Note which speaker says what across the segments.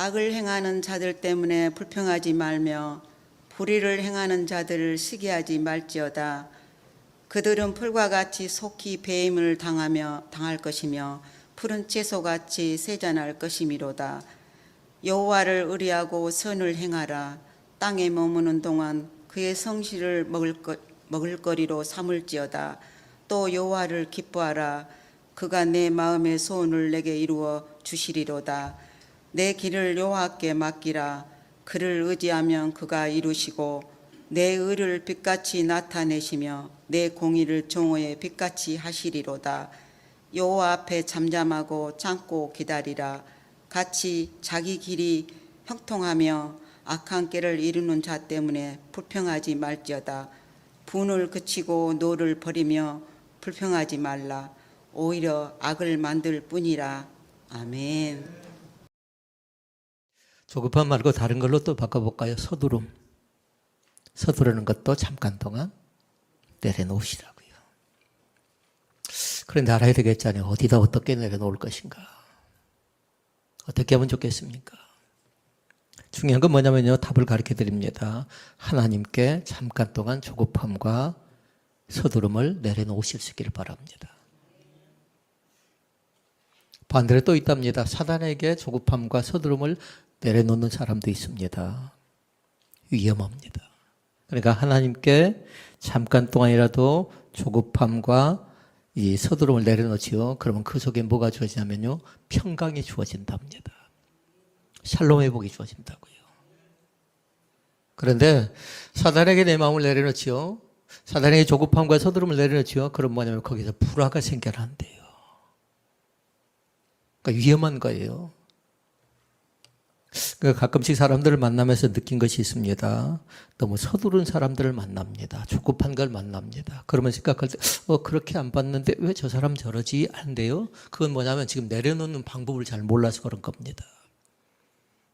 Speaker 1: 악을 행하는 자들 때문에 불평하지 말며 불의를 행하는 자들을 시기하지 말지어다. 그들은 풀과 같이 속히 배임을 당할 것이며 푸른 채소같이 세잔할 것이미로다. 여호와를 의리하고 선을 행하라. 땅에 머무는 동안 그의 성실을 먹을거리로 삼을지어다. 또 여호와를 기뻐하라. 그가 내 마음의 소원을 내게 이루어 주시리로다. 내 길을 여호와께 맡기라. 그를 의지하면 그가 이루시고 내 의를 빛같이 나타내시며 내 공의를 정오에 빛같이 하시리로다. 여호와 앞에 잠잠하고 참고 기다리라. 같이 자기 길이 형통하며 악한 꾀를 이루는 자 때문에 불평하지 말지어다. 분을 그치고 노를 버리며 불평하지 말라. 오히려 악을 만들 뿐이라. 아멘.
Speaker 2: 조급함 말고 다른 걸로 또 바꿔볼까요? 서두름. 서두르는 것도 잠깐 동안 내려놓으시라고요. 그런데 알아야 되겠잖아요. 어디다 어떻게 내려놓을 것인가. 어떻게 하면 좋겠습니까? 중요한 건 뭐냐면요. 답을 가르쳐 드립니다. 하나님께 잠깐 동안 조급함과 서두름을 내려놓으실 수 있기를 바랍니다. 반대로 또 있답니다. 사단에게 조급함과 서두름을 내려놓는 사람도 있습니다. 위험합니다. 그러니까 하나님께 잠깐 동안이라도 조급함과 이 서두름을 내려놓지요. 그러면 그 속에 뭐가 주어지냐면요. 평강이 주어진답니다. 샬롬 회복이 주어진다고요. 그런데 사단에게 내 마음을 내려놓지요. 사단에게 조급함과 서두름을 내려놓지요. 그럼 뭐냐면 거기서 불화가 생겨난대요. 그러니까 위험한 거예요. 그러니까 가끔씩 사람들을 만나면서 느낀 것이 있습니다. 너무 서두른 사람들을 만납니다. 조급한 걸 만납니다. 그러면 생각할 때 그렇게 안 봤는데 왜 저 사람 저러지? 한데요. 그건 뭐냐면 지금 내려놓는 방법을 잘 몰라서 그런 겁니다.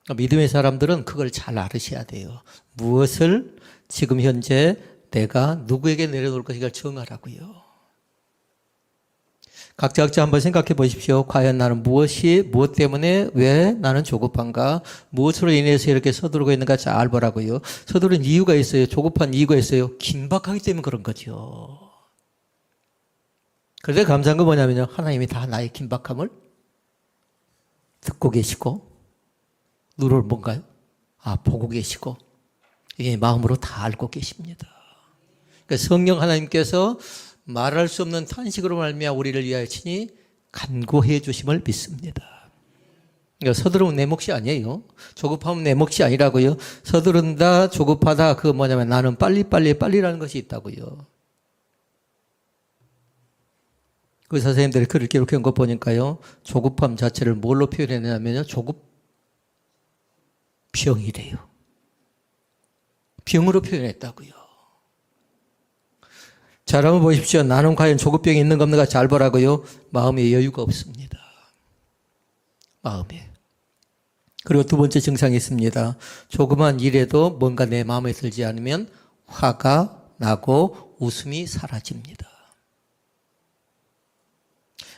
Speaker 2: 그러니까 믿음의 사람들은 그걸 잘 알으셔야 돼요. 무엇을 지금 현재 내가 누구에게 내려놓을 것인가 정하라고요. 각자 한번 생각해 보십시오. 과연 나는 무엇 때문에 왜 나는 조급한가? 무엇으로 인해서 이렇게 서두르고 있는가 잘 보라고요. 서두른 이유가 있어요. 조급한 이유가 있어요. 긴박하기 때문에 그런 거죠. 그런데 감사한 건 뭐냐면요. 하나님이 다 나의 긴박함을 듣고 계시고 누를 뭔가요? 보고 계시고 이게 마음으로 다 알고 계십니다. 그러니까 성령 하나님께서 말할 수 없는 탄식으로 말미암아 우리를 위하여 친히 간구해 주심을 믿습니다. 그러니까 서두르면 내 몫이 아니에요. 조급하면 내 몫이 아니라고요. 서두른다, 조급하다, 그거 뭐냐면 나는 빨리라는 것이 있다고요. 의사 선생님들이 글을 기록한 거 보니까요. 조급함 자체를 뭘로 표현했냐면요. 병이래요. 병으로 표현했다고요. 자, 한번 보십시오. 나는 과연 조급병이 있는가 없는가 잘 보라고요. 마음에 여유가 없습니다. 마음에. 그리고 두 번째 증상이 있습니다. 조그만 일에도 뭔가 내 마음에 들지 않으면 화가 나고 웃음이 사라집니다.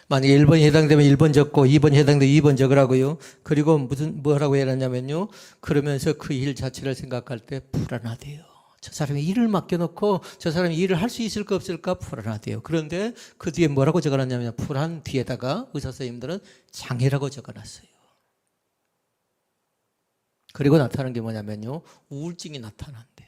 Speaker 2: 만약에 1번이 해당되면 1번 적고 2번이 해당되면 2번 적으라고요. 그리고 뭐라고 해놨냐면요. 그러면서 그 일 자체를 생각할 때 불안하대요. 저 사람이 일을 맡겨놓고 저 사람이 일을 할 수 있을까 없을까 불안하대요. 그런데 그 뒤에 뭐라고 적어놨냐면 불안 뒤에다가 의사 선생님들은 장애라고 적어놨어요. 그리고 나타나는 게 뭐냐면요. 우울증이 나타난대요.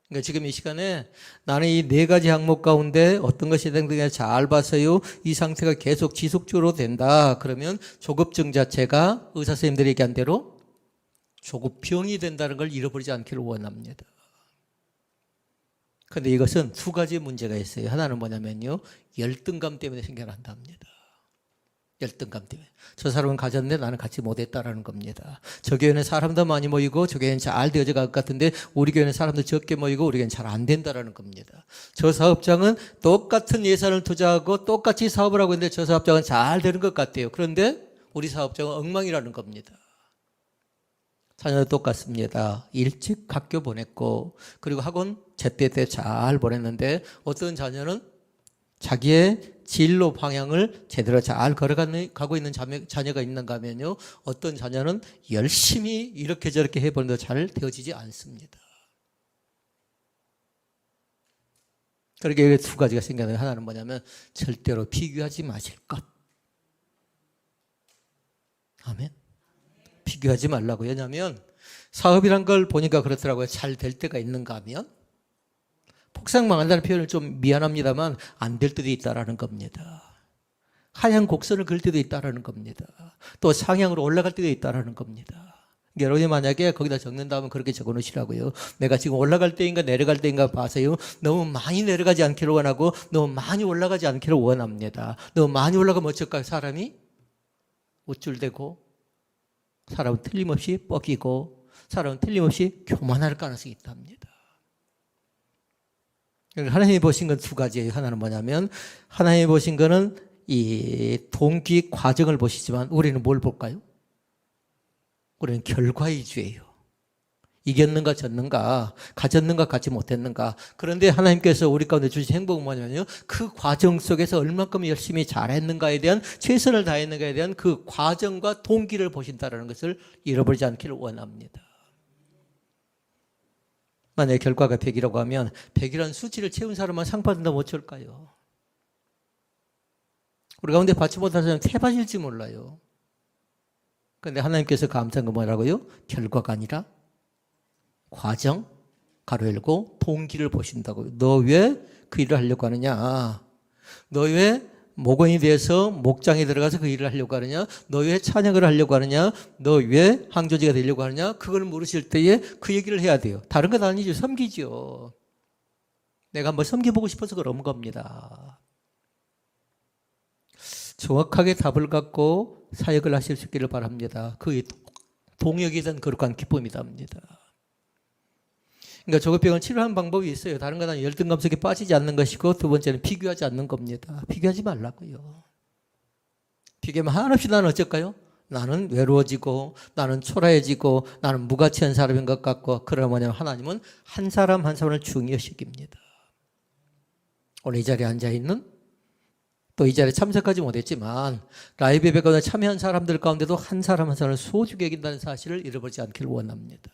Speaker 2: 그러니까 지금 이 시간에 나는 이 네 가지 항목 가운데 어떤 것이 해당되냐 잘 봐서요. 이 상태가 계속 지속적으로 된다. 그러면 조급증 자체가 의사 선생님들이 얘기한 대로 조급병이 된다는 걸 잃어버리지 않기를 원합니다. 그런데 이것은 두 가지 문제가 있어요. 하나는 뭐냐면요. 열등감 때문에 생겨난답니다. 열등감 때문에. 저 사람은 가졌는데 나는 갖지 못했다라는 겁니다. 저 교회는 사람도 많이 모이고 저 교회는 잘 되어져 갈 것 같은데 우리 교회는 사람도 적게 모이고 우리 교회는 잘 안 된다라는 겁니다. 저 사업장은 똑같은 예산을 투자하고 똑같이 사업을 하고 있는데 저 사업장은 잘 되는 것 같아요. 그런데 우리 사업장은 엉망이라는 겁니다. 자녀도 똑같습니다. 일찍 학교 보냈고 그리고 학원 제때 때 잘 보냈는데 어떤 자녀는 자기의 진로 방향을 제대로 잘 걸어가고 있는 자녀가 있는가 하면요, 어떤 자녀는 열심히 이렇게 저렇게 해보는데 잘 되어지지 않습니다. 그렇게 두 가지가 생겨나요. 하나는 뭐냐면 절대로 비교하지 마실 것. 아멘. 비교하지 말라고. 왜냐하면 사업이란 걸 보니까 그렇더라고요. 잘 될 때가 있는가 하면 폭삭 망한다는 표현을 좀 미안합니다만 안 될 때도 있다라는 겁니다. 하향 곡선을 그을 때도 있다라는 겁니다. 또 상향으로 올라갈 때도 있다라는 겁니다. 여러분이 만약에 거기다 적는다면 그렇게 적어 놓으시라고요. 내가 지금 올라갈 때인가 내려갈 때인가 봐서요. 너무 많이 내려가지 않기를 원하고 너무 많이 올라가지 않기를 원합니다. 너무 많이 올라가면 어쩔까요? 사람이 우쭐대고, 사람은 틀림없이 뻐기고, 사람은 틀림없이 교만할 가능성이 있답니다. 하나님이 보신 건 두 가지예요. 하나는 뭐냐면 하나님이 보신 거는 이 동기 과정을 보시지만 우리는 뭘 볼까요? 우리는 결과 위주예요. 이겼는가 졌는가, 가졌는가 갖지 못했는가. 그런데 하나님께서 우리 가운데 주신 행복은 뭐냐면요, 그 과정 속에서 얼만큼 열심히 잘했는가에 대한, 최선을 다했는가에 대한 그 과정과 동기를 보신다는 것을 잃어버리지 않기를 원합니다. 만약에 결과가 100이라고 하면 100이라는 수치를 채운 사람만 상 받는다면 어쩔까요? 우리 가운데 받지 못한 사람은 태받을지 몰라요. 그런데 하나님께서 감사한 건 뭐라고요? 결과가 아니라 과정, 가로 열고 동기를 보신다고요. 너 왜 그 일을 하려고 하느냐? 너 왜 목원이 돼서 목장에 들어가서 그 일을 하려고 하느냐? 너 왜 찬양을 하려고 하느냐? 너 왜 항조지가 되려고 하느냐? 그걸 물으실 때에 그 얘기를 해야 돼요. 다른 건 아니죠. 섬기죠. 내가 한번 섬겨보고 싶어서 그런 겁니다. 정확하게 답을 갖고 사역을 하실 수 있기를 바랍니다. 그 동역에 대한 거룩한 기쁨이다. 그러니까 조급병을 치료하는 방법이 있어요. 다른 건 아니에요. 열등감 속에 빠지지 않는 것이고, 두 번째는 비교하지 않는 겁니다. 비교하지 말라고요. 비교하면 한없이 나는 어쩔까요? 나는 외로워지고, 나는 초라해지고, 나는 무가치한 사람인 것 같고, 그러나 뭐냐면 하나님은 한 사람 한 사람을 중요시 여깁니다. 오늘 이 자리에 앉아있는, 또 이 자리에 참석하지 못했지만 라이브 예배 가운데 참여한 사람들 가운데도 한 사람 한 사람을 소중히 여긴다는 사실을 잃어버리지 않기를 원합니다.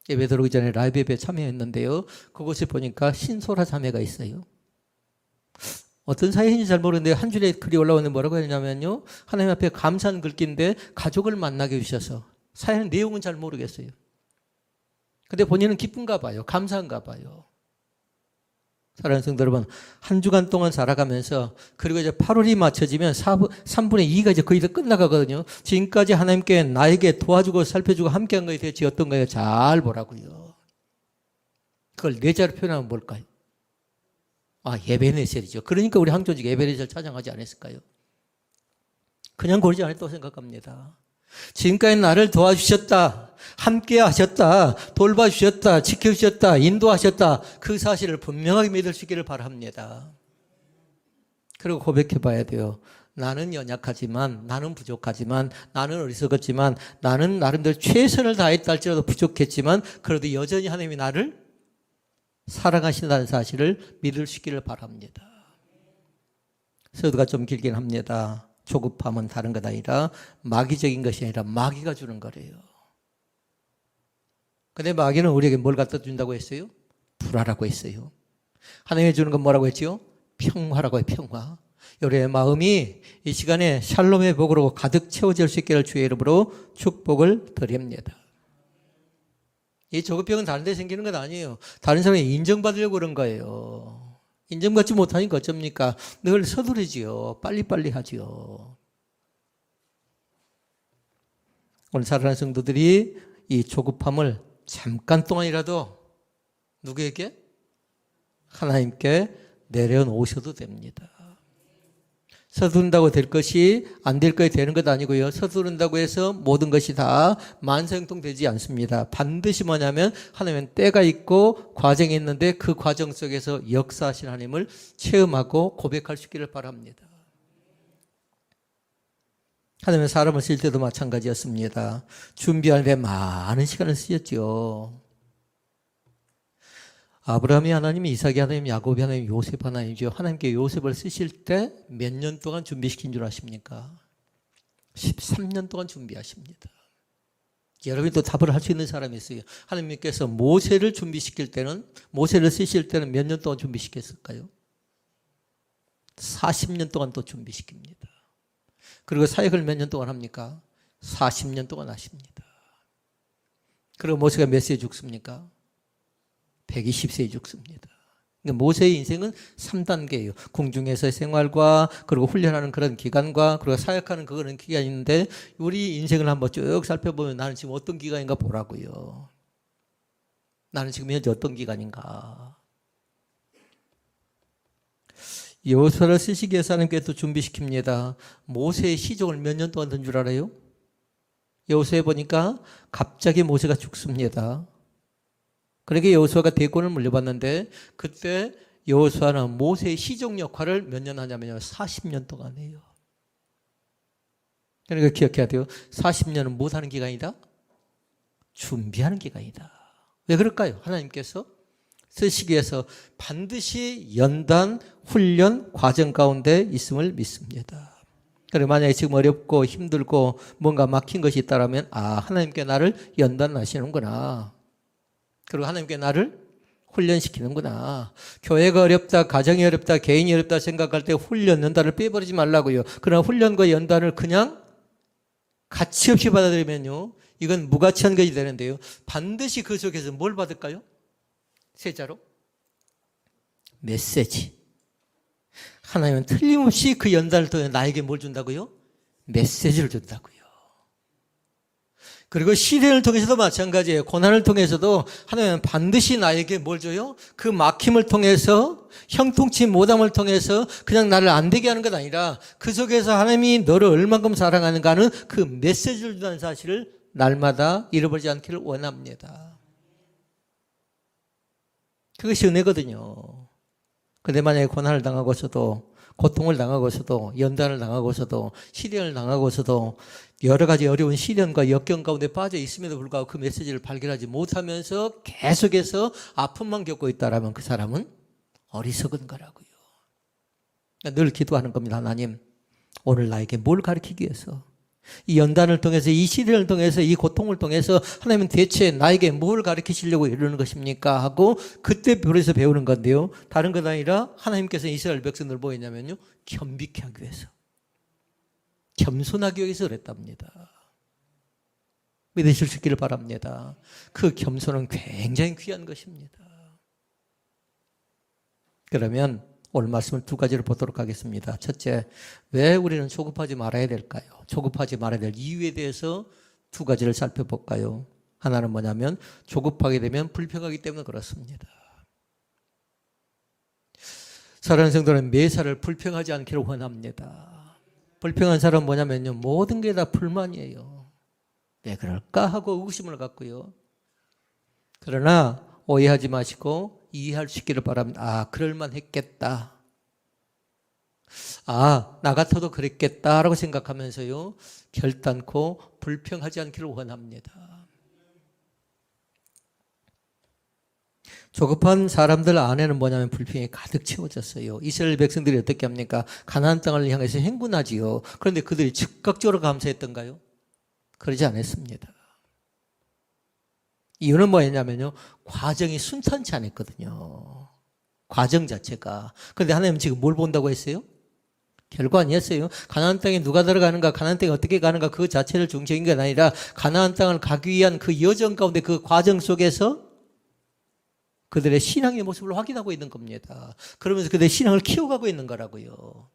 Speaker 2: 예배 들어오기 전에 라이브 예배에 참여했는데요, 그곳에 보니까 신소라 자매가 있어요. 어떤 사연인지 잘 모르는데 한 줄에 글이 올라오는데 뭐라고 했냐면요, 하나님 앞에 감사한 글귀인데 가족을 만나게 해주셔서, 사연 내용은 잘 모르겠어요. 근데 본인은 기쁜가 봐요. 감사한가 봐요. 사랑하는 성도 여러분, 한 주간 동안 살아가면서, 그리고 이제 8월이 맞춰지면 3분의 2가 이제 거의 다 끝나가거든요. 지금까지 하나님께 나에게 도와주고 살펴주고 함께한 것에 대해 어떤 거예요? 잘 보라고요. 그걸 네 자로 표현하면 뭘까요? 예배네셀이죠. 그러니까 우리 항조직 예배네셀 찬양하지 않았을까요? 그냥 고르지 않았다고 생각합니다. 지금까지 나를 도와주셨다, 함께 하셨다, 돌봐주셨다, 지켜주셨다, 인도하셨다, 그 사실을 분명하게 믿을 수 있기를 바랍니다. 그리고 고백해 봐야 돼요. 나는 연약하지만, 나는 부족하지만, 나는 어리석었지만, 나는 나름대로 최선을 다했다 할지라도 부족했지만, 그래도 여전히 하나님이 나를 사랑하신다는 사실을 믿을 수 있기를 바랍니다. 서두가 좀 길긴 합니다. 조급함은 다른 것 아니라 마귀적인 것이 아니라 마귀가 주는 거래요. 근데 마귀는 우리에게 뭘 갖다 준다고 했어요? 불화라고 했어요. 하나님이 주는 건 뭐라고 했죠? 평화라고 해요. 평화. 우리의 마음이 이 시간에 샬롬의 복으로 가득 채워질 수 있기를 주의 이름으로 축복을 드립니다. 이 조급병은 다른 데 생기는 건 아니에요. 다른 사람이 인정받으려고 그런 거예요. 인정받지 못하니까 어쩝니까? 늘 서두르지요. 빨리빨리 하지요. 오늘 사랑하는 성도들이 이 조급함을 잠깐 동안이라도 누구에게? 하나님께 내려놓으셔도 됩니다. 서두른다고 될 것이 안 될 것이 되는 것 아니고요. 서두른다고 해서 모든 것이 다 만성통되지 않습니다. 반드시 뭐냐면 하나님은 때가 있고 과정이 있는데 그 과정 속에서 역사하신 하나님을 체험하고 고백할 수 있기를 바랍니다. 하나님은 사람을 쓸 때도 마찬가지였습니다. 준비하는 데 많은 시간을 쓰셨죠. 아브라함이 하나님, 이삭이 하나님, 야곱이 하나님, 요셉 하나님이죠. 하나님께 요셉을 쓰실 때 몇 년 동안 준비시킨 줄 아십니까? 13년 동안 준비하십니다. 여러분이 또 답을 할 수 있는 사람이 있어요. 하나님께서 모세를 준비시킬 때는, 모세를 쓰실 때는 몇 년 동안 준비시켰을까요? 40년 동안 또 준비시킵니다. 그리고 사역을 몇 년 동안 합니까? 40년 동안 하십니다. 그리고 모세가 몇 세에 죽습니까? 120세에 죽습니다. 그러니까 모세의 인생은 3단계예요. 궁중에서의 생활과 그리고 훈련하는 그런 기간과 그리고 사역하는 그런 기간이 있는데 우리 인생을 한번 쭉 살펴보면 나는 지금 어떤 기간인가 보라고요. 나는 지금 현재 어떤 기간인가. 여호수아를 쓰시기 위해서 하나님께서 준비시킵니다. 모세의 시종을 몇 년 동안 든 줄 알아요? 여호수아에 보니까 갑자기 모세가 죽습니다. 그러니까 여호수아가 대권을 물려받는데 그때 여호수아는 모세의 시종 역할을 몇 년 하냐면요. 40년 동안 해요. 그러니까 기억해야 돼요. 40년은 무엇하는 기간이다? 준비하는 기간이다. 왜 그럴까요? 하나님께서 쓰시기 위해서 반드시 연단, 훈련, 과정 가운데 있음을 믿습니다. 그리고 만약에 지금 어렵고 힘들고 뭔가 막힌 것이 있다면 하나님께 나를 연단하시는구나. 그리고 하나님께 나를 훈련시키는구나. 교회가 어렵다, 가정이 어렵다, 개인이 어렵다 생각할 때 훈련, 연단을 빼버리지 말라고요. 그러나 훈련과 연단을 그냥 가치 없이 받아들이면요. 이건 무가치한 것이 되는데요. 반드시 그 속에서 뭘 받을까요? 세자로? 메시지. 하나님은 틀림없이 그 연단을 통해 나에게 뭘 준다고요? 메시지를 준다고요. 그리고 시련을 통해서도 마찬가지예요. 고난을 통해서도 하나님은 반드시 나에게 뭘 줘요? 그 막힘을 통해서 형통치 못함을 통해서 그냥 나를 안 되게 하는 것 아니라 그 속에서 하나님이 너를 얼만큼 사랑하는가 하는 그 메시지를 준다는 사실을 날마다 잃어버리지 않기를 원합니다. 그것이 은혜거든요. 근데 만약에 고난을 당하고서도 고통을 당하고서도 연단을 당하고서도 시련을 당하고서도 여러 가지 어려운 시련과 역경 가운데 빠져 있음에도 불구하고 그 메시지를 발견하지 못하면서 계속해서 아픔만 겪고 있다라면 그 사람은 어리석은 거라고요. 늘 기도하는 겁니다. 하나님, 오늘 나에게 뭘 가르치기 위해서 이 연단을 통해서 이 시련을 통해서 이 고통을 통해서 하나님은 대체 나에게 뭘 가르치시려고 이러는 것입니까? 하고 그때 별에서 배우는 건데요. 다른 것 아니라 하나님께서 이스라엘 백성들을 뭐 했냐면요. 겸비케 하기 위해서. 겸손하기 위해서 그랬답니다. 믿으실 수 있기를 바랍니다. 그 겸손은 굉장히 귀한 것입니다. 그러면 오늘 말씀을 두 가지로 보도록 하겠습니다. 첫째, 왜 우리는 조급하지 말아야 될까요? 조급하지 말아야 될 이유에 대해서 두 가지를 살펴볼까요? 하나는 뭐냐면 조급하게 되면 불평하기 때문에 그렇습니다. 사랑하는 성도는 매사를 불평하지 않기를 원합니다. 불평한 사람은 뭐냐면요. 모든 게 다 불만이에요. 왜 그럴까 하고 의구심을 갖고요. 그러나 오해하지 마시고 이해할 수 있기를 바랍니다. 그럴만 했겠다. 나 같아도 그랬겠다라고 생각하면서요. 결단코 불평하지 않기를 원합니다. 조급한 사람들 안에는 뭐냐면 불평이 가득 채워졌어요. 이스라엘 백성들이 어떻게 합니까? 가나안 땅을 향해서 행군하지요. 그런데 그들이 즉각적으로 감사했던가요? 그러지 않았습니다. 이유는 뭐였냐면요. 과정이 순탄치 않았거든요. 과정 자체가. 그런데 하나님은 지금 뭘 본다고 했어요? 결과 아니었어요. 가나안 땅에 누가 들어가는가, 가나안 땅에 어떻게 가는가 그 자체를 중심인 게 아니라 가나안 땅을 가기 위한 그 여정 가운데 그 과정 속에서 그들의 신앙의 모습을 확인하고 있는 겁니다. 그러면서 그들의 신앙을 키워가고 있는 거라고요.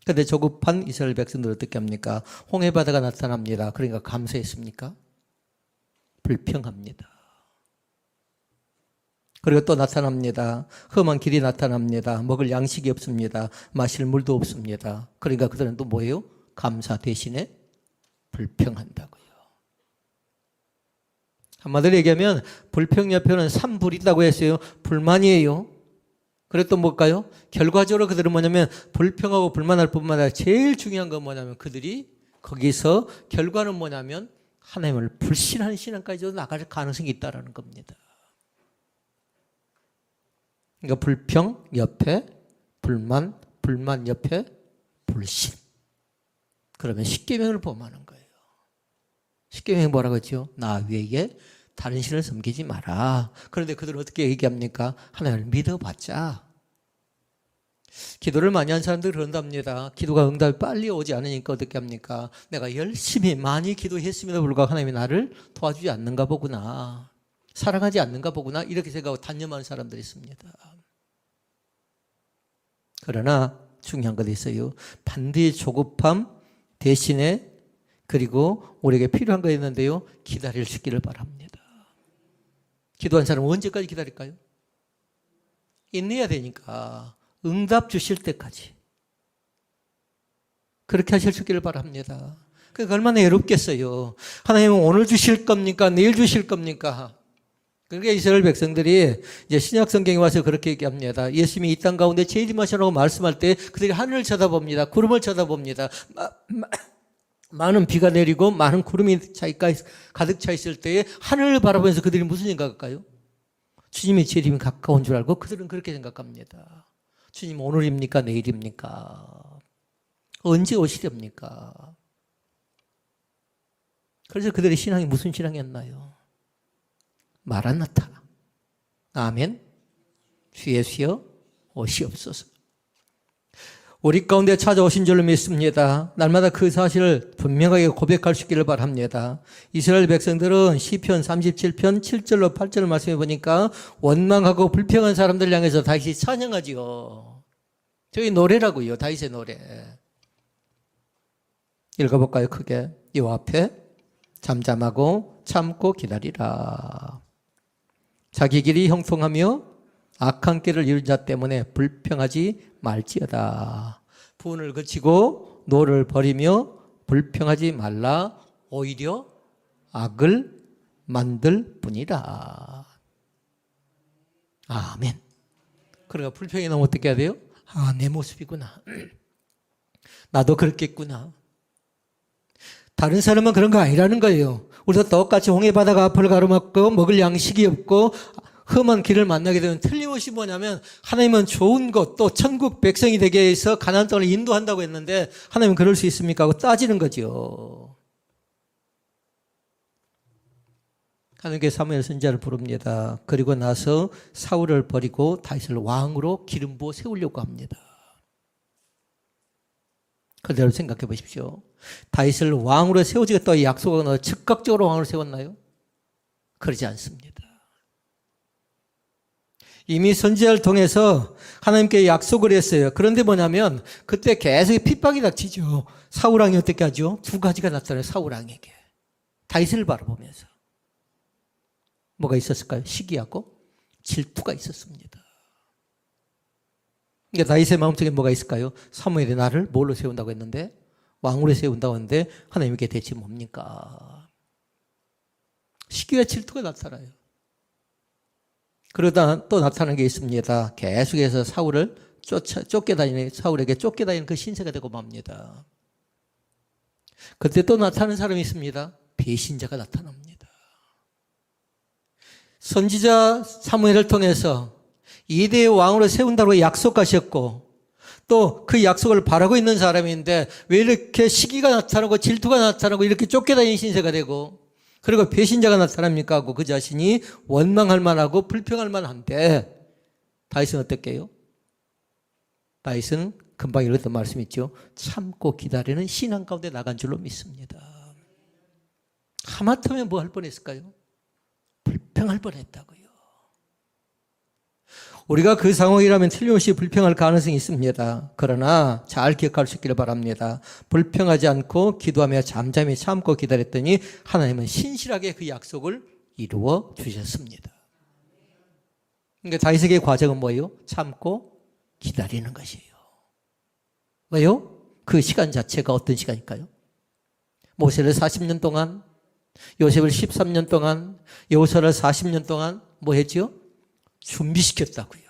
Speaker 2: 그런데 조급한 이스라엘 백성들 어떻게 합니까? 홍해바다가 나타납니다. 그러니까 감사했습니까? 불평합니다. 그리고 또 나타납니다. 험한 길이 나타납니다. 먹을 양식이 없습니다. 마실 물도 없습니다. 그러니까 그들은 또 뭐예요? 감사 대신에 불평한다고요. 한마디로 얘기하면 불평 옆에는 산불이 있다고 했어요. 불만이에요. 그리고 또 뭘까요? 결과적으로 그들은 뭐냐면 불평하고 불만할 뿐만 아니라 제일 중요한 건 뭐냐면 그들이 거기서 결과는 뭐냐면 하나님을 불신하는 신앙까지도 나갈 가능성이 있다는 겁니다. 그러니까 불평 옆에 불만, 불만 옆에 불신. 그러면 십계명을 범하는 거예요. 십계명이 뭐라고 했죠? 나 외에 다른 신을 섬기지 마라. 그런데 그들은 어떻게 얘기합니까? 하나님을 믿어봤자. 기도를 많이 한 사람들 그런답니다. 기도가 응답이 빨리 오지 않으니까 어떻게 합니까? 내가 열심히 많이 기도했음에도 불구하고 하나님이 나를 도와주지 않는가 보구나. 사랑하지 않는가 보구나. 이렇게 생각하고 단념하는 사람들이 있습니다. 그러나 중요한 것이 있어요. 반드시 조급함 대신에 그리고 우리에게 필요한 거 있는데요. 기다릴 수 있기를 바랍니다. 기도한 사람은 언제까지 기다릴까요? 인내해야 되니까. 응답 주실 때까지. 그렇게 하실 수 있기를 바랍니다. 그러니까 얼마나 외롭겠어요. 하나님은 오늘 주실 겁니까? 내일 주실 겁니까? 그러니까 이스라엘 백성들이 이제 신약 성경에 와서 그렇게 얘기합니다. 예수님이 이 땅 가운데 재림하시라고 말씀할 때 그들이 하늘을 쳐다봅니다. 구름을 쳐다봅니다. 많은 비가 내리고 많은 구름이 가득 차 있을 때에 하늘을 바라보면서 그들이 무슨 생각할까요? 주님의 재림이 가까운 줄 알고 그들은 그렇게 생각합니다. 주님 오늘입니까? 내일입니까? 언제 오시렵니까? 그래서 그들의 신앙이 무슨 신앙이었나요? 마라나타. 아멘. 주 예수여 오시옵소서. 우리 가운데 찾아오신 줄로 믿습니다. 날마다 그 사실을 분명하게 고백할 수 있기를 바랍니다. 이스라엘 백성들은 시편 37편 7절로 8절 말씀해 보니까 원망하고 불평한 사람들 향해서 다시 찬양하지요. 저희 노래라고요. 다윗의 노래. 읽어볼까요? 크게. 여호와 앞에 잠잠하고 참고 기다리라. 자기 길이 형통하며 악한 길을 이룬 자 때문에 불평하지 말지어다. 분을 그치고 노를 버리며 불평하지 말라. 오히려 악을 만들 뿐이라. 아멘. 그러니까 불평이 나면 어떻게 해야 돼요? 아, 내 모습이구나. 나도 그렇겠구나. 다른 사람은 그런 거 아니라는 거예요. 우리도 똑같이 홍해바다가 앞을 가로막고 먹을 양식이 없고 험한 길을 만나게 되면 틀림없이 뭐냐면 하나님은 좋은 것 또 천국 백성이 되게 해서 가나안 땅을 인도한다고 했는데 하나님은 그럴 수 있습니까? 하고 따지는 거죠. 하나님께서 사무엘 선지자를 부릅니다. 그리고 나서 사울을 버리고 다윗을 왕으로 기름 부어 세우려고 합니다. 그대로 생각해 보십시오. 다윗을 왕으로 세우지겠다고 약속하고 즉각적으로 왕으로 세웠나요? 그러지 않습니다. 이미 선지자를 통해서 하나님께 약속을 했어요. 그런데 뭐냐면 그때 계속 핍박이 닥치죠. 사울왕이 어떻게 하죠? 두 가지가 나타나요. 사울왕에게. 다윗을 바라보면서. 뭐가 있었을까요? 시기하고 질투가 있었습니다. 그러니까 다윗의 마음속에 뭐가 있을까요? 사무엘이 나를 뭘로 세운다고 했는데 왕으로 세운다고 했는데 하나님께 대체 뭡니까? 시기와 질투가 나타나요. 그러다 또 나타나는 게 있습니다. 계속해서 사울을 쫓겨다니는 사울에게 쫓겨다니는 그 신세가 되고 맙니다. 그때 또 나타나는 사람이 있습니다. 배신자가 나타납니다. 선지자 사무엘을 통해서 이대의 왕으로 세운다고 약속하셨고 또 그 약속을 바라고 있는 사람인데 왜 이렇게 시기가 나타나고 질투가 나타나고 이렇게 쫓겨다니는 신세가 되고 그리고 배신자가 나타납니까? 하고 그 자신이 원망할 만하고 불평할 만한데 다윗은 어떻게 해요? 다윗은 금방 읽었던 말씀 있죠. 참고 기다리는 신앙 가운데 나간 줄로 믿습니다. 하마터면 뭐 할 뻔했을까요? 불평할 뻔했다고요. 우리가 그 상황이라면 틀림없이 불평할 가능성이 있습니다. 그러나 잘 기억할 수 있기를 바랍니다. 불평하지 않고 기도하며 잠잠히 참고 기다렸더니 하나님은 신실하게 그 약속을 이루어 주셨습니다. 그러니까 다윗에게 과정은 뭐예요? 참고 기다리는 것이에요. 왜요? 그 시간 자체가 어떤 시간일까요? 모세를 40년 동안, 요셉을 13년 동안, 여호수아를 40년 동안 뭐 했죠? 준비시켰다고요.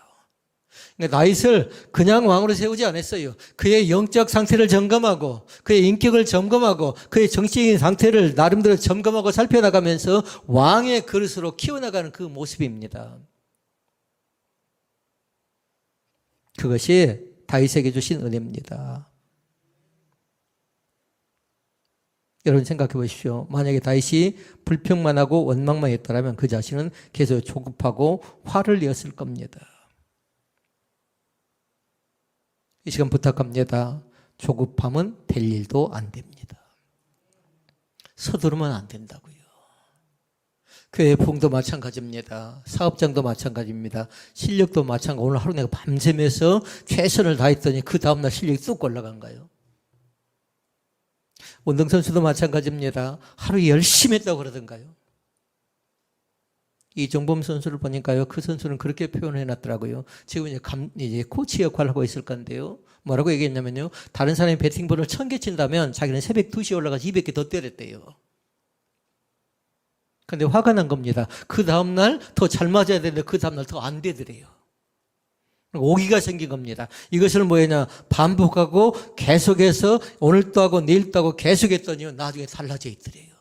Speaker 2: 그러니까 다윗을 그냥 왕으로 세우지 않았어요. 그의 영적 상태를 점검하고 그의 인격을 점검하고 그의 정치적인 상태를 나름대로 점검하고 살펴나가면서 왕의 그릇으로 키워나가는 그 모습입니다. 그것이 다윗에게 주신 은혜입니다. 여러분 생각해 보십시오. 만약에 다윗이 불평만 하고 원망만 했더라면 그 자신은 계속 조급하고 화를 내었을 겁니다. 이 시간 부탁합니다. 조급함은 될 일도 안 됩니다. 서두르면 안 된다고요. 교회 부흥도 마찬가지입니다. 사업장도 마찬가지입니다. 실력도 마찬가지. 오늘 하루 내가 밤새면서 최선을 다했더니 그 다음날 실력이 뚝 올라간가요? 운동선수도 마찬가지입니다. 하루 열심히 했다고 그러던가요? 이종범 선수를 보니까요, 그 선수는 그렇게 표현해 놨더라고요. 지금 이제 코치 역할을 하고 있을 건데요. 뭐라고 얘기했냐면요. 다른 사람이 배팅볼을 1000개 친다면 자기는 새벽 2시에 올라가서 200개 더 때렸대요. 근데 화가 난 겁니다. 그 다음날 더 잘 맞아야 되는데 그 다음날 더 안 되더래요. 오기가 생긴 겁니다. 이것을 뭐냐, 반복하고 계속해서 오늘도 하고 내일도 하고 계속했더니 나중에 달라져 있더래요.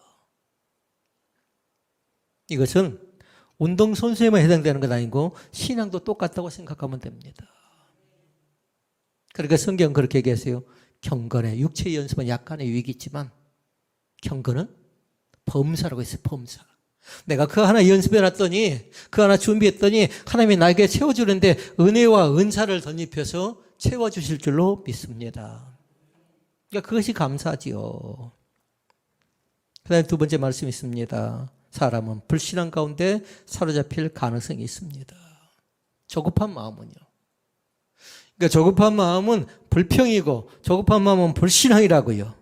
Speaker 2: 이것은 운동선수에만 해당되는 건 아니고 신앙도 똑같다고 생각하면 됩니다. 그러니까 성경은 그렇게 얘기했어요. 경건에 육체의 연습은 약간의 유익이 있지만 경건은 범사라고 했어요. 범사. 내가 그 하나 연습해놨더니 그 하나 준비했더니 하나님이 나에게 채워주는데 은혜와 은사를 덧입혀서 채워주실 줄로 믿습니다. 그러니까 그것이 감사지요. 그 다음에 두 번째 말씀이 있습니다. 사람은 불신앙 가운데 사로잡힐 가능성이 있습니다. 조급한 마음은요. 그러니까 조급한 마음은 불평이고 조급한 마음은 불신앙이라고요.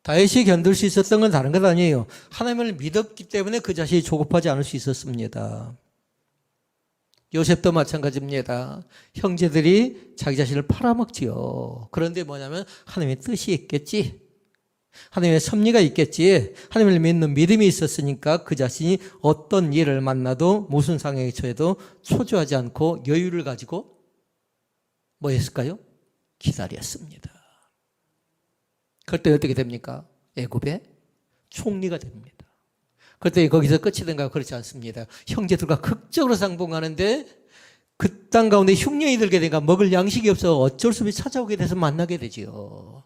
Speaker 2: 다윗이 견딜 수 있었던 건 다른 것 아니에요. 하나님을 믿었기 때문에 그 자신이 조급하지 않을 수 있었습니다. 요셉도 마찬가지입니다. 형제들이 자기 자신을 팔아먹지요. 그런데 뭐냐면 하나님의 뜻이 있겠지. 하나님의 섭리가 있겠지. 하나님을 믿는 믿음이 있었으니까 그 자신이 어떤 일을 만나도 무슨 상황에 처해도 초조하지 않고 여유를 가지고 뭐 했을까요? 기다렸습니다. 그때 어떻게 됩니까? 애굽의 총리가 됩니다. 그때 거기서 끝이 된가? 그렇지 않습니다. 형제들과 극적으로 상봉하는데 그 땅 가운데 흉년이 들게 되니까 먹을 양식이 없어 어쩔 수 없이 찾아오게 돼서 만나게 되지요.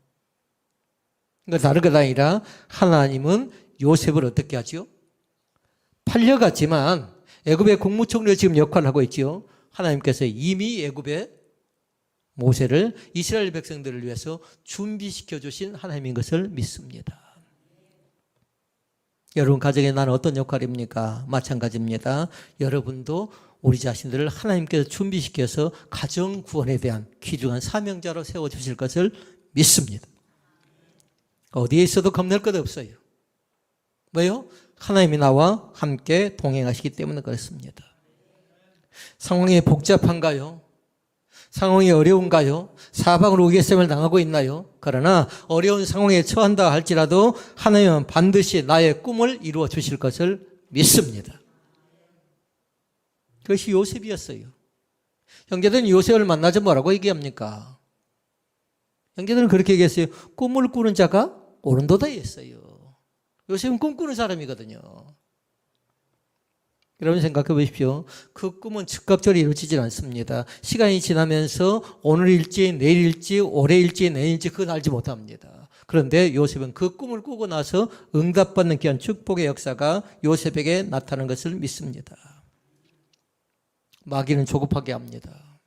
Speaker 2: 그러니까 다른 것 아니라 하나님은 요셉을 어떻게 하죠? 팔려갔지만 애굽의 국무총리로 지금 역할을 하고 있지요. 하나님께서 이미 애굽의 모세를 이스라엘 백성들을 위해서 준비시켜 주신 하나님인 것을 믿습니다. 여러분 가정에 나는 어떤 역할입니까? 마찬가지입니다. 여러분도 우리 자신들을 하나님께서 준비시켜서 가정 구원에 대한 귀중한 사명자로 세워주실 것을 믿습니다. 어디에 있어도 겁낼 것 없어요. 왜요? 하나님이 나와 함께 동행하시기 때문에 그렇습니다. 상황이 복잡한가요? 상황이 어려운가요? 사방으로 우겨쌈을 당하고 있나요? 그러나 어려운 상황에 처한다 할지라도 하나님은 반드시 나의 꿈을 이루어 주실 것을 믿습니다. 그것이 요셉이었어요. 형제들은 요셉을 만나자 뭐라고 얘기합니까? 형제들은 그렇게 얘기했어요. 꿈을 꾸는 자가 옳은도다 했어요. 요셉은 꿈꾸는 사람이거든요. 여러분 생각해 보십시오. 그 꿈은 즉각적으로 이루어지질 않습니다. 시간이 지나면서 오늘일지 내일일지 올해일지 내일일지 그건 알지 못합니다. 그런데 요셉은 그 꿈을 꾸고 나서 응답받는 귀한 축복의 역사가 요셉에게 나타나는 것을 믿습니다. 마귀는 조급하게 합니다.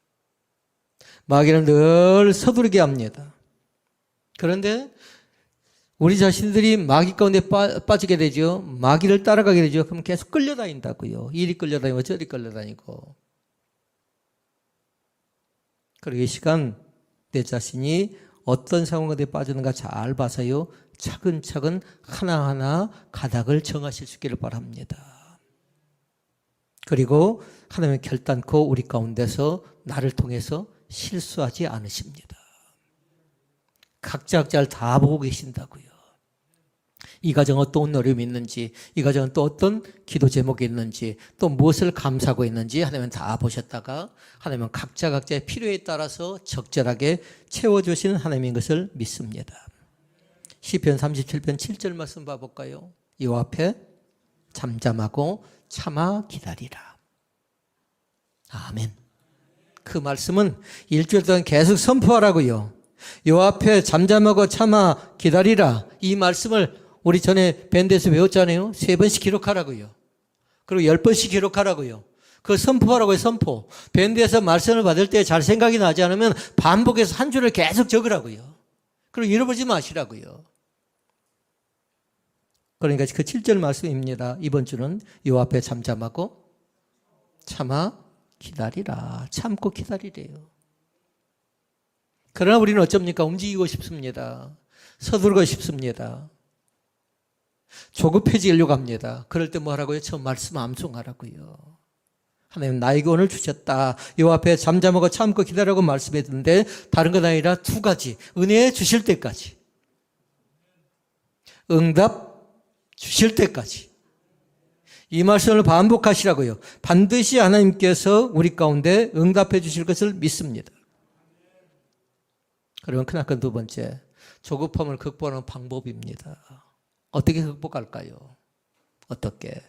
Speaker 2: 마귀는 늘 서두르게 합니다. 그런데 우리 자신들이 마귀 가운데 빠지게 되죠. 마귀를 따라가게 되죠. 그럼 계속 끌려다닌다고요. 이리 끌려다니고 저리 끌려다니고. 그리고 이 시간 내 자신이 어떤 상황 가운데 빠지는가 잘 봐서요. 차근차근 하나하나 가닥을 정하실 수 있기를 바랍니다. 그리고 하나님은 결단코 우리 가운데서 나를 통해서 실수하지 않으십니다. 각자를 다 보고 계신다고요. 이 가정은 어떤 어려움이 있는지, 이 가정은 또 어떤 기도 제목이 있는지, 또 무엇을 감사하고 있는지 하나님은 다 보셨다가 하나님은 각자의 필요에 따라서 적절하게 채워주시는 하나님인 것을 믿습니다. 시편 37편 7절 말씀 봐볼까요? 여호와 앞에 잠잠하고 참아 기다리라. 아멘. 그 말씀은 일주일 동안 계속 선포하라고요. 요 앞에 잠잠하고 참아 기다리라. 이 말씀을 우리 전에 밴드에서 배웠잖아요. 3번씩 기록하라고요. 그리고 10번씩 기록하라고요. 그 선포하라고요. 선포. 밴드에서 말씀을 받을 때 잘 생각이 나지 않으면 반복해서 한 줄을 계속 적으라고요. 그리고 잃어버리지 마시라고요. 그러니까 그 7절 말씀입니다. 이번 주는 요 앞에 잠잠하고 참아 기다리라. 참고 기다리래요. 그러나 우리는 어쩝니까? 움직이고 싶습니다. 서두르고 싶습니다. 조급해지려고 합니다. 그럴 때 뭐 하라고요? 저 말씀 암송하라고요. 하나님 나에게 오늘 주셨다. 요 앞에 잠잠하고 참고 기다리라고 말씀했는데 다른 건 아니라 2가지. 은혜 주실 때까지. 응답 주실 때까지. 이 말씀을 반복하시라고요. 반드시 하나님께서 우리 가운데 응답해 주실 것을 믿습니다. 그러면 크나큰 2번째, 조급함을 극복하는 방법입니다. 어떻게 극복할까요? 어떻게?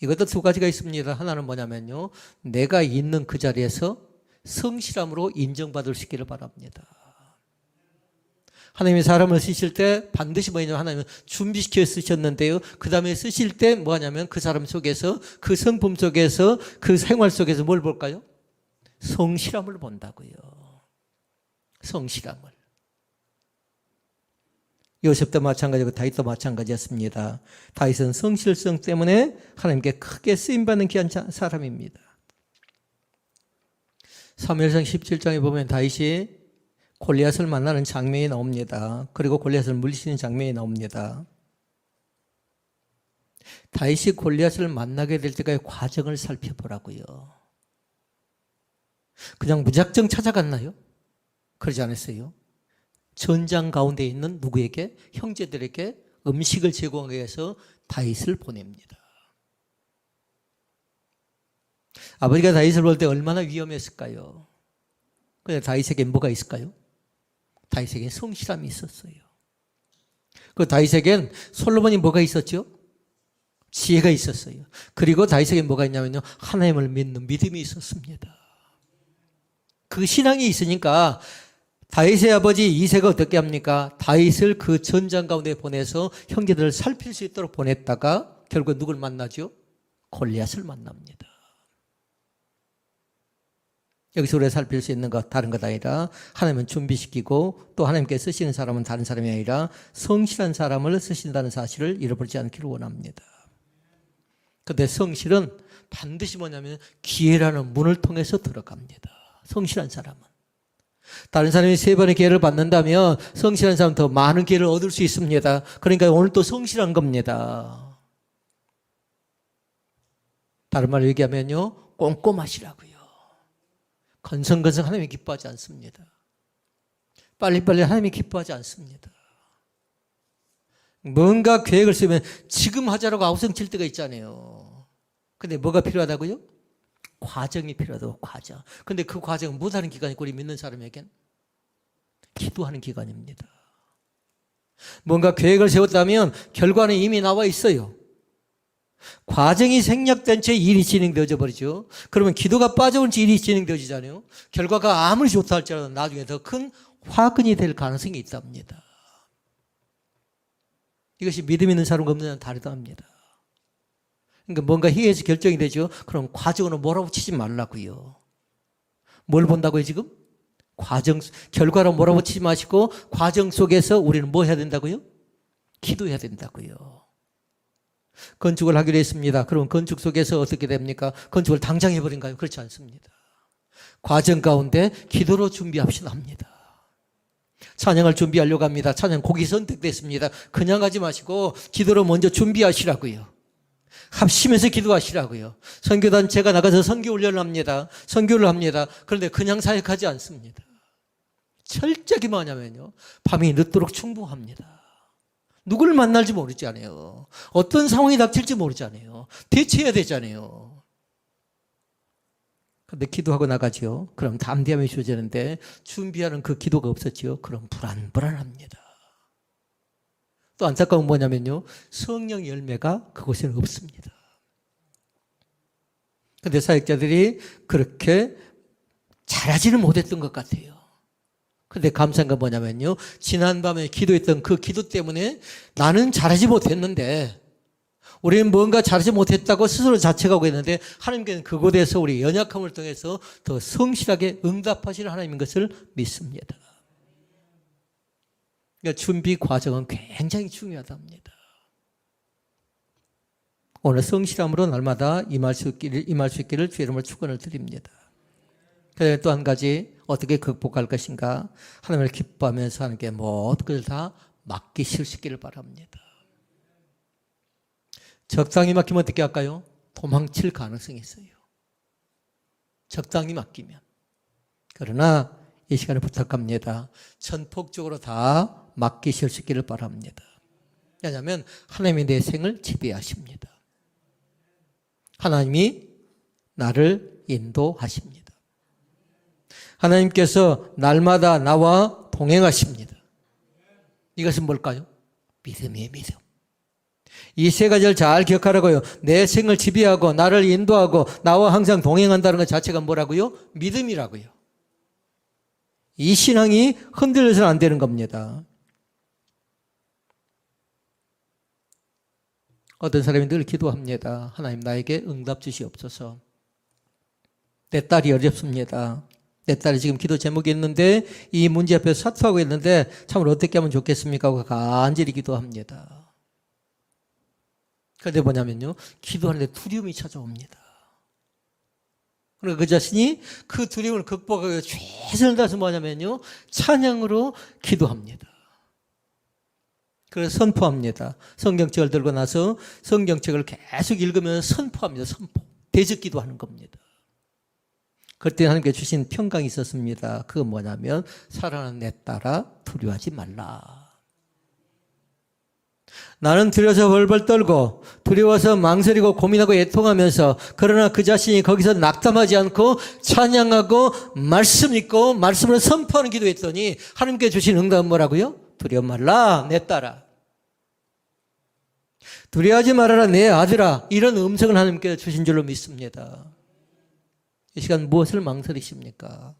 Speaker 2: 이것도 2가지가 있습니다. 하나는 뭐냐면요, 내가 있는 그 자리에서 성실함으로 인정받을 수 있기를 바랍니다. 하나님이 사람을 쓰실 때 반드시 뭐냐면 하나님은 준비시켜 쓰셨는데요. 그 다음에 쓰실 때 뭐냐면 그 사람 속에서, 그 성품 속에서, 그 생활 속에서 뭘 볼까요? 성실함을 본다고요. 성실함을. 요셉도 마찬가지고 다윗도 마찬가지였습니다. 다윗은 성실성 때문에 하나님께 크게 쓰임받는 귀한 사람입니다. 사무엘상 17장에 보면 다윗이 골리앗을 만나는 장면이 나옵니다. 그리고 골리앗을 물리치는 장면이 나옵니다. 다윗이 골리앗을 만나게 될 때까지 과정을 살펴보라고요. 그냥 무작정 찾아갔나요? 그러지 않았어요. 전장 가운데 있는 누구에게? 형제들에게 음식을 제공하기 위해서 다윗을 보냅니다. 아버지가 다윗을 볼 때 얼마나 위험했을까요? 그런데 다윗에게 뭐가 있을까요? 다윗에게 성실함이 있었어요. 그 다윗에겐 솔로몬이 뭐가 있었죠? 지혜가 있었어요. 그리고 다윗에게 뭐가 있냐면요, 하나님을 믿는 믿음이 있었습니다. 그 신앙이 있으니까 다윗의 아버지 이새가 어떻게 합니까? 다윗을 그 전장 가운데 보내서 형제들을 살필 수 있도록 보냈다가 결국 누굴 만나죠? 골리앗을 만납니다. 여기서 우리가 살필 수 있는 것 다른 것 아니라 하나님은 준비시키고 또 하나님께 쓰시는 사람은 다른 사람이 아니라 성실한 사람을 쓰신다는 사실을 잃어버리지 않기를 원합니다. 그런데 성실은 반드시 뭐냐면 기회라는 문을 통해서 들어갑니다. 성실한 사람은. 다른 사람이 3번의 기회를 받는다면 성실한 사람은 더 많은 기회를 얻을 수 있습니다. 그러니까 오늘 또 성실한 겁니다. 다른 말로 얘기하면요, 꼼꼼하시라고요. 건성건성 하나님이 기뻐하지 않습니다. 빨리빨리 하나님이 기뻐하지 않습니다. 뭔가 계획을 쓰면 지금 하자라고 아우성 칠 때가 있잖아요. 근데 뭐가 필요하다고요? 과정이 필요하다고, 과정. 근데 그 과정은 못하는 기간이 우리 믿는 사람에겐 기도하는 기간입니다. 뭔가 계획을 세웠다면 결과는 이미 나와 있어요. 과정이 생략된 채 일이 진행되어져 버리죠. 그러면 기도가 빠져온 채 일이 진행되어지잖아요. 결과가 아무리 좋다 할지라도 나중에 더 큰 화근이 될 가능성이 있답니다. 이것이 믿음 있는 사람과 없는 사람은 다르다 합니다. 그러니까 뭔가 희해서 결정이 되죠. 그럼 과정으로 몰아붙이지 말라고요. 뭘 본다고요 지금? 과정, 결과로 몰아붙이지 마시고 과정 속에서 우리는 뭐 해야 된다고요? 기도해야 된다고요. 건축을 하기로 했습니다. 그럼 건축 속에서 어떻게 됩니까? 건축을 당장 해버린가요? 그렇지 않습니다. 과정 가운데 기도로 준비합시다 합니다. 찬양을 준비하려고 합니다. 찬양 곡이 선택됐습니다. 그냥 가지 마시고 기도로 먼저 준비하시라고요. 합심해서 기도하시라고요. 선교단체가 나가서 선교훈련을 합니다. 선교를 합니다. 그런데 그냥 사역하지 않습니다. 철저히 뭐냐면요, 밤이 늦도록 충분합니다. 누구를 만날지 모르잖아요. 어떤 상황이 닥칠지 모르잖아요. 대처해야 되잖아요. 그런데 기도하고 나가죠. 그럼 담대함이 주어지는데 준비하는 그 기도가 없었죠. 그럼 불안합니다. 또 안타까운 뭐냐면요, 성령 열매가 그곳에는 없습니다. 근데 사역자들이 그렇게 잘하지는 못했던 것 같아요. 근데 감사한 건 뭐냐면요, 지난밤에 기도했던 그 기도 때문에 나는 잘하지 못했는데, 우리는 뭔가 잘하지 못했다고 스스로 자책하고 있는데, 하나님께서는 그곳에서 우리 연약함을 통해서 더 성실하게 응답하시는 하나님인 것을 믿습니다. 그러니까 준비 과정은 굉장히 중요하답니다. 오늘 성실함으로 날마다 임할 수 있기를 주의 이름으로 축원을 드립니다. 그다음에 또 한 가지, 어떻게 극복할 것인가? 하나님을 기뻐하면서 하나님께 모든 것을 다 맡기실 수 있기를 바랍니다. 적당히 맡기면 어떻게 할까요? 도망칠 가능성이 있어요. 적당히 맡기면. 그러나 이 시간에 부탁합니다. 전폭적으로 다 맡기실 수 있기를 바랍니다. 왜냐하면 하나님이 내 생을 지배하십니다. 하나님이 나를 인도하십니다. 하나님께서 날마다 나와 동행하십니다. 이것은 뭘까요? 믿음이에요, 믿음. 이 세 가지를 잘 기억하라고요. 내 생을 지배하고 나를 인도하고 나와 항상 동행한다는 것 자체가 뭐라고요? 믿음이라고요. 이 신앙이 흔들려서는 안 되는 겁니다. 어떤 사람이 늘 기도합니다. 하나님 나에게 응답 주시옵소서. 내 딸이 어렵습니다. 내 딸이 지금 기도 제목이 있는데 이 문제 앞에서 사투하고 있는데 참으로 어떻게 하면 좋겠습니까? 하고 간절히 기도합니다. 그런데 뭐냐면요, 기도하는데 두려움이 찾아옵니다. 그러니까 그 자신이 그 두려움을 극복하기 위해 최선을 다해서 뭐냐면요, 찬양으로 기도합니다. 그래서 선포합니다. 성경책을 들고 나서 성경책을 계속 읽으면서 선포합니다. 선포. 대적 기도하는 겁니다. 그때 하나님께 주신 평강이 있었습니다. 그건 뭐냐면, 사랑하는 내 딸아 두려워하지 말라. 나는 두려워서 벌벌 떨고 두려워서 망설이고 고민하고 애통하면서, 그러나 그 자신이 거기서 낙담하지 않고 찬양하고 말씀 읽고 말씀을 선포하는 기도했더니 하나님께 주신 응답은 뭐라고요? 두려워 말라 내 딸아. 두려워하지 말아라 내 아들아. 이런 음성을 하나님께 주신 줄로 믿습니다. 이 시간 무엇을 망설이십니까?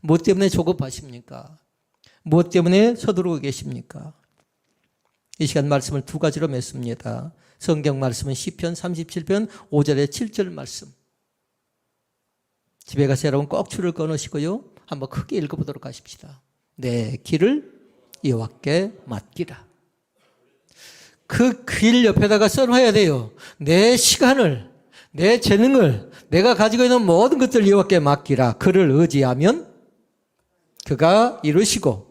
Speaker 2: 무엇 때문에 조급하십니까? 무엇 때문에 서두르고 계십니까? 이 시간 말씀을 두 가지로 맺습니다. 성경 말씀은 시편 37편 5절에 7절 말씀. 집에 가서 여러분 꼭 줄을 끊으시고요, 한번 크게 읽어보도록 하십시다. 내 길을 여호와께 맡기라. 그 길 옆에다가 써놔야 돼요. 내 시간을, 내 재능을, 내가 가지고 있는 모든 것들을 여호와께 맡기라. 그를 의지하면 그가 이루시고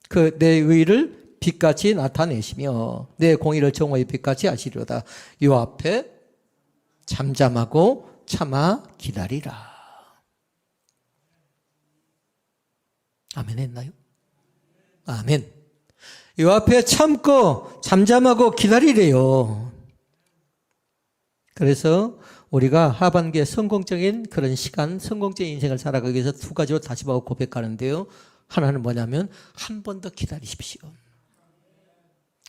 Speaker 2: 그 내 의를 빛같이 나타내시며 내 공의를 정오의 빛같이 하시리로다. 요 앞에 잠잠하고 참아 기다리라. 아멘 했나요? 아멘. 요 앞에 참고 잠잠하고 기다리래요. 그래서 우리가 하반기에 성공적인 그런 시간, 성공적인 인생을 살아가기 위해서 두 가지로 다시 보고 고백하는데요. 하나는 뭐냐면, 한 번 더 기다리십시오.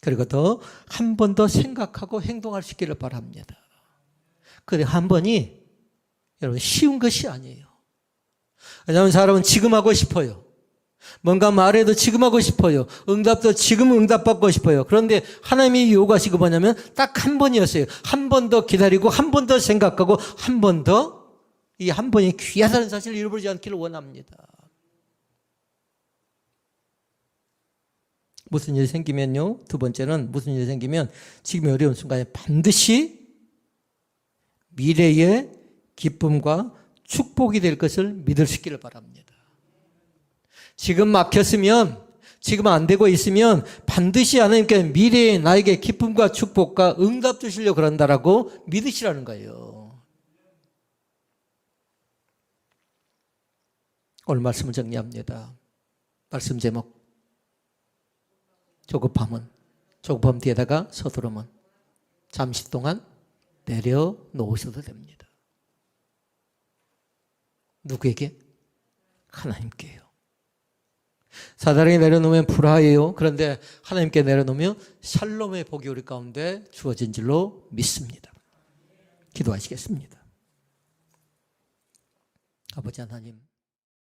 Speaker 2: 그리고 더 한 번 더 생각하고 행동할 수 있기를 바랍니다. 그런데 한 번이 여러분 쉬운 것이 아니에요. 왜냐하면 사람은 지금 하고 싶어요. 뭔가 말해도 지금 하고 싶어요. 응답도 지금 응답받고 싶어요. 그런데 하나님이 요구하시고 뭐냐면 딱 한 번이었어요. 한 번 더 기다리고 한 번 더 생각하고 한 번 더, 이 한 번이 귀하다는 사실을 잃어버리지 않기를 원합니다. 무슨 일이 생기면요, 두 번째는 무슨 일이 생기면 지금의 어려운 순간에 반드시 미래의 기쁨과 축복이 될 것을 믿을 수 있기를 바랍니다. 지금 막혔으면, 지금 안 되고 있으면 반드시 하나님께 미래에 나에게 기쁨과 축복과 응답 주시려고 그런다라고 믿으시라는 거예요. 오늘 말씀을 정리합니다. 말씀 제목, 조급함은, 조급함 뒤에다가 서두름은 잠시 동안 내려놓으셔도 됩니다. 누구에게? 하나님께요. 사단에게 내려놓으면 불화해요. 그런데 하나님께 내려놓으면 샬롬의 복이 우리 가운데 주어진 줄로 믿습니다. 기도하시겠습니다. 아버지 하나님,